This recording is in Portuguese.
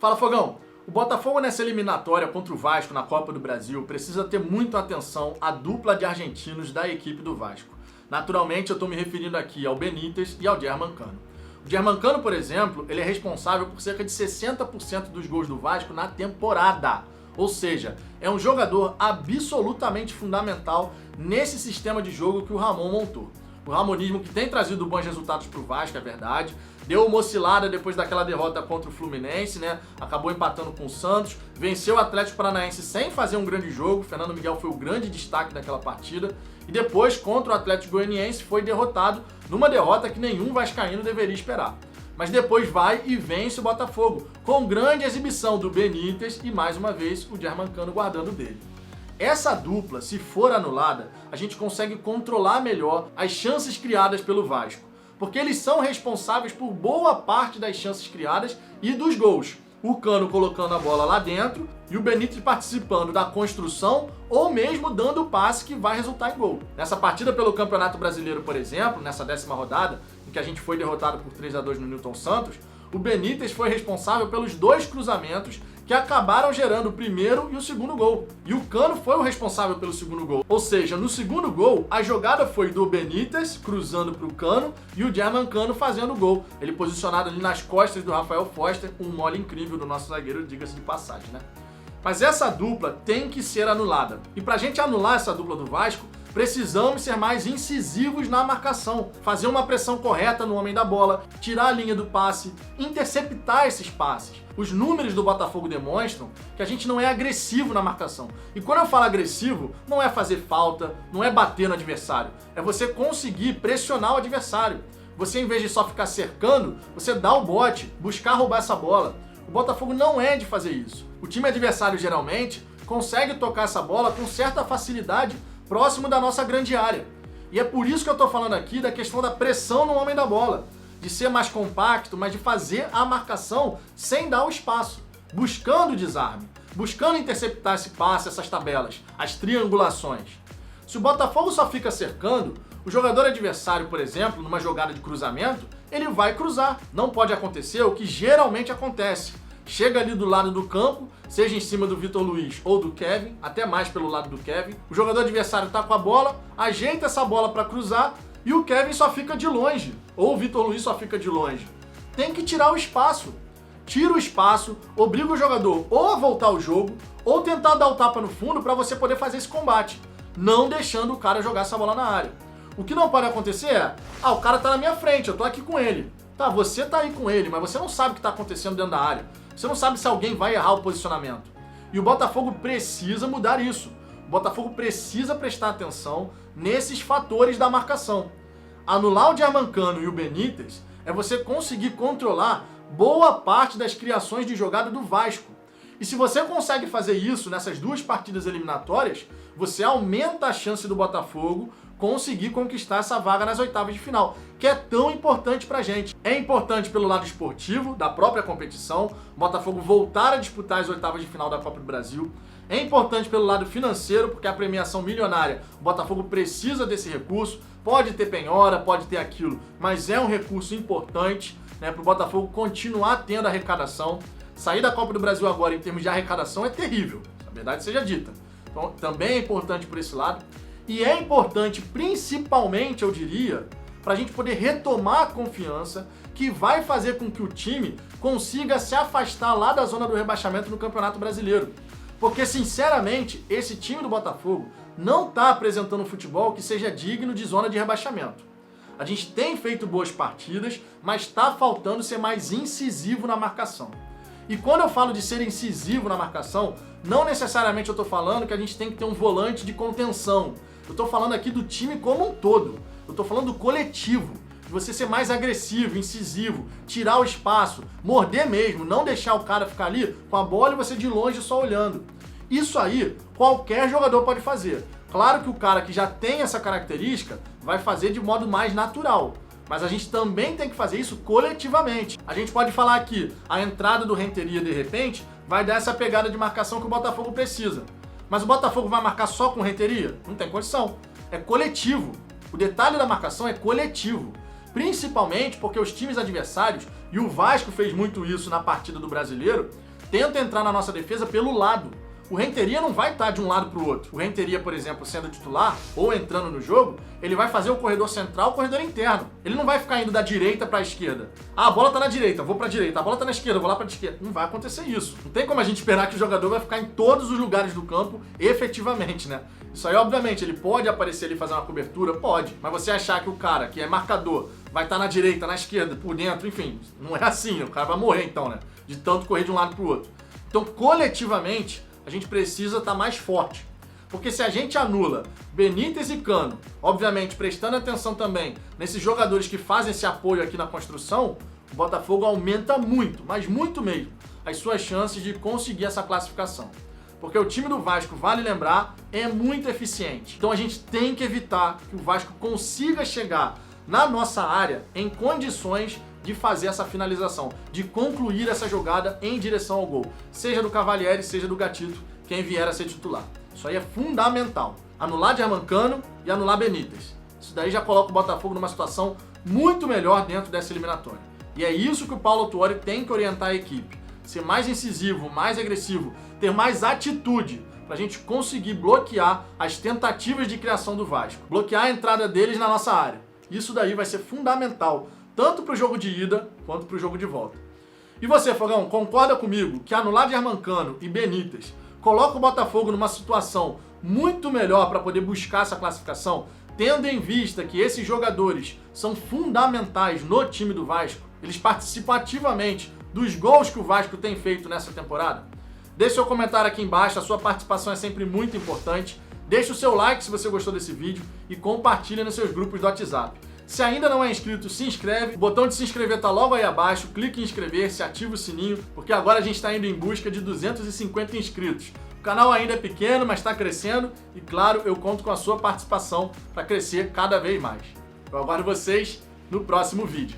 Fala, Fogão! O Botafogo nessa eliminatória contra o Vasco na Copa do Brasil precisa ter muita atenção à dupla de argentinos da equipe do Vasco. Naturalmente eu estou me referindo aqui ao Benítez e ao Germancano. O Germancano, por exemplo, ele é responsável por cerca de 60% dos gols do Vasco na temporada. Ou seja, é um jogador absolutamente fundamental nesse sistema de jogo que o Ramon montou. O ramonismo que tem trazido bons resultados para o Vasco, é verdade. Deu uma oscilada depois daquela derrota contra o Fluminense, né? Acabou empatando com o Santos. Venceu o Atlético Paranaense sem fazer um grande jogo. O Fernando Miguel foi o grande destaque daquela partida. E depois, contra o Atlético Goianiense, foi derrotado numa derrota que nenhum vascaíno deveria esperar. Mas depois vai e vence o Botafogo, com grande exibição do Benítez e, mais uma vez, o Germancano guardando dele. Essa dupla, se for anulada, a gente consegue controlar melhor as chances criadas pelo Vasco, porque eles são responsáveis por boa parte das chances criadas e dos gols. O Cano colocando a bola lá dentro e o Benítez participando da construção ou mesmo dando o passe que vai resultar em gol. Nessa partida pelo Campeonato Brasileiro, por exemplo, nessa 10ª rodada, em que a gente foi derrotado por 3-2 no Newton Santos, o Benítez foi responsável pelos 2 cruzamentos que acabaram gerando o primeiro e o segundo gol. E o Cano foi o responsável pelo segundo gol. Ou seja, no segundo gol, a jogada foi do Benítez cruzando para o Cano e o Germancano fazendo o gol. Ele posicionado ali nas costas do Rafael Foster, um mole incrível do nosso zagueiro, diga-se de passagem, né? Mas essa dupla tem que ser anulada. E pra gente anular essa dupla do Vasco, precisamos ser mais incisivos na marcação, fazer uma pressão correta no homem da bola, tirar a linha do passe, interceptar esses passes. Os números do Botafogo demonstram que a gente não é agressivo na marcação. E quando eu falo agressivo, não é fazer falta, não é bater no adversário, é você conseguir pressionar o adversário. Você, em vez de só ficar cercando, você dá o bote, buscar roubar essa bola. O Botafogo não é de fazer isso. O time adversário, geralmente, consegue tocar essa bola com certa facilidade próximo da nossa grande área. E é por isso que eu tô falando aqui da questão da pressão no homem da bola, de ser mais compacto, mas de fazer a marcação sem dar o espaço, buscando o desarme, buscando interceptar esse passe, essas tabelas, as triangulações. Se o Botafogo só fica cercando, o jogador adversário, por exemplo, numa jogada de cruzamento, ele vai cruzar. Não pode acontecer o que geralmente acontece. Chega ali do lado do campo, seja em cima do Vitor Luiz ou do Kevin, até mais pelo lado do Kevin. O jogador adversário tá com a bola, ajeita essa bola para cruzar e o Kevin só fica de longe, ou o Vitor Luiz só fica de longe. Tem que tirar o espaço. Tira o espaço, obriga o jogador ou a voltar ao jogo, ou tentar dar o tapa no fundo para você poder fazer esse combate, não deixando o cara jogar essa bola na área. O que não pode acontecer é, o cara tá na minha frente, eu tô aqui com ele. Tá, você tá aí com ele, mas você não sabe o que tá acontecendo dentro da área. Você não sabe se alguém vai errar o posicionamento. E o Botafogo precisa mudar isso. O Botafogo precisa prestar atenção nesses fatores da marcação. Anular o Germancano e o Benítez é você conseguir controlar boa parte das criações de jogada do Vasco. E se você consegue fazer isso nessas 2 partidas eliminatórias, você aumenta a chance do Botafogo conseguir conquistar essa vaga nas oitavas de final, que é tão importante pra gente. É importante pelo lado esportivo, da própria competição, o Botafogo voltar a disputar as oitavas de final da Copa do Brasil. É importante pelo lado financeiro, porque a premiação milionária, o Botafogo precisa desse recurso, pode ter penhora, pode ter aquilo, mas é um recurso importante, né, para o Botafogo continuar tendo arrecadação. Sair da Copa do Brasil agora em termos de arrecadação é terrível, a verdade seja dita. Então também é importante por esse lado. E é importante, principalmente, eu diria, para a gente poder retomar a confiança que vai fazer com que o time consiga se afastar lá da zona do rebaixamento no Campeonato Brasileiro. Porque, sinceramente, esse time do Botafogo não está apresentando um futebol que seja digno de zona de rebaixamento. A gente tem feito boas partidas, mas está faltando ser mais incisivo na marcação. E quando eu falo de ser incisivo na marcação, não necessariamente eu estou falando que a gente tem que ter um volante de contenção. Eu estou falando aqui do time como um todo. Eu estou falando do coletivo. De você ser mais agressivo, incisivo, tirar o espaço, morder mesmo, não deixar o cara ficar ali com a bola e você de longe só olhando. Isso aí, qualquer jogador pode fazer. Claro que o cara que já tem essa característica vai fazer de modo mais natural. Mas a gente também tem que fazer isso coletivamente. A gente pode falar aqui, a entrada do Renteria, de repente, vai dar essa pegada de marcação que o Botafogo precisa. Mas o Botafogo vai marcar só com Renteria? Não tem condição. É coletivo. O detalhe da marcação é coletivo. Principalmente porque os times adversários, e o Vasco fez muito isso na partida do Brasileiro, tenta entrar na nossa defesa pelo lado. O Renteria não vai estar de um lado para o outro. O Renteria, por exemplo, sendo titular ou entrando no jogo, ele vai fazer o corredor central, o corredor interno. Ele não vai ficar indo da direita para a esquerda. Ah, a bola tá na direita, vou para a direita. A bola tá na esquerda, vou lá para a esquerda. Não vai acontecer isso. Não tem como a gente esperar que o jogador vai ficar em todos os lugares do campo efetivamente, né? Isso aí, obviamente, ele pode aparecer ali e fazer uma cobertura? Pode. Mas você achar que o cara que é marcador vai estar na direita, na esquerda, por dentro, enfim, não é assim. O cara vai morrer então, né? De tanto correr de um lado para o outro. Então, coletivamente, a gente precisa estar mais forte. Porque se a gente anula Benítez e Cano, obviamente prestando atenção também nesses jogadores que fazem esse apoio aqui na construção, o Botafogo aumenta muito, mas muito mesmo, as suas chances de conseguir essa classificação. Porque o time do Vasco, vale lembrar, é muito eficiente. Então a gente tem que evitar que o Vasco consiga chegar na nossa área em condições de fazer essa finalização, de concluir essa jogada em direção ao gol, seja do Cavalieri, seja do Gatito, quem vier a ser titular. Isso aí é fundamental. Anular Germancano e anular Benítez. Isso daí já coloca o Botafogo numa situação muito melhor dentro dessa eliminatória. E é isso que o Paulo Autuori tem que orientar a equipe. Ser mais incisivo, mais agressivo, ter mais atitude para a gente conseguir bloquear as tentativas de criação do Vasco. Bloquear a entrada deles na nossa área. Isso daí vai ser fundamental, tanto para o jogo de ida quanto para o jogo de volta. E você, Fogão, concorda comigo que anular Germancano e Benítez coloca o Botafogo numa situação muito melhor para poder buscar essa classificação, tendo em vista que esses jogadores são fundamentais no time do Vasco? Eles participam ativamente dos gols que o Vasco tem feito nessa temporada? Deixe seu comentário aqui embaixo, a sua participação é sempre muito importante. Deixe o seu like se você gostou desse vídeo e compartilhe nos seus grupos do WhatsApp. Se ainda não é inscrito, se inscreve. O botão de se inscrever tá logo aí abaixo. Clique em inscrever-se, ativa o sininho, porque agora a gente está indo em busca de 250 inscritos. O canal ainda é pequeno, mas está crescendo e, claro, eu conto com a sua participação para crescer cada vez mais. Eu aguardo vocês no próximo vídeo.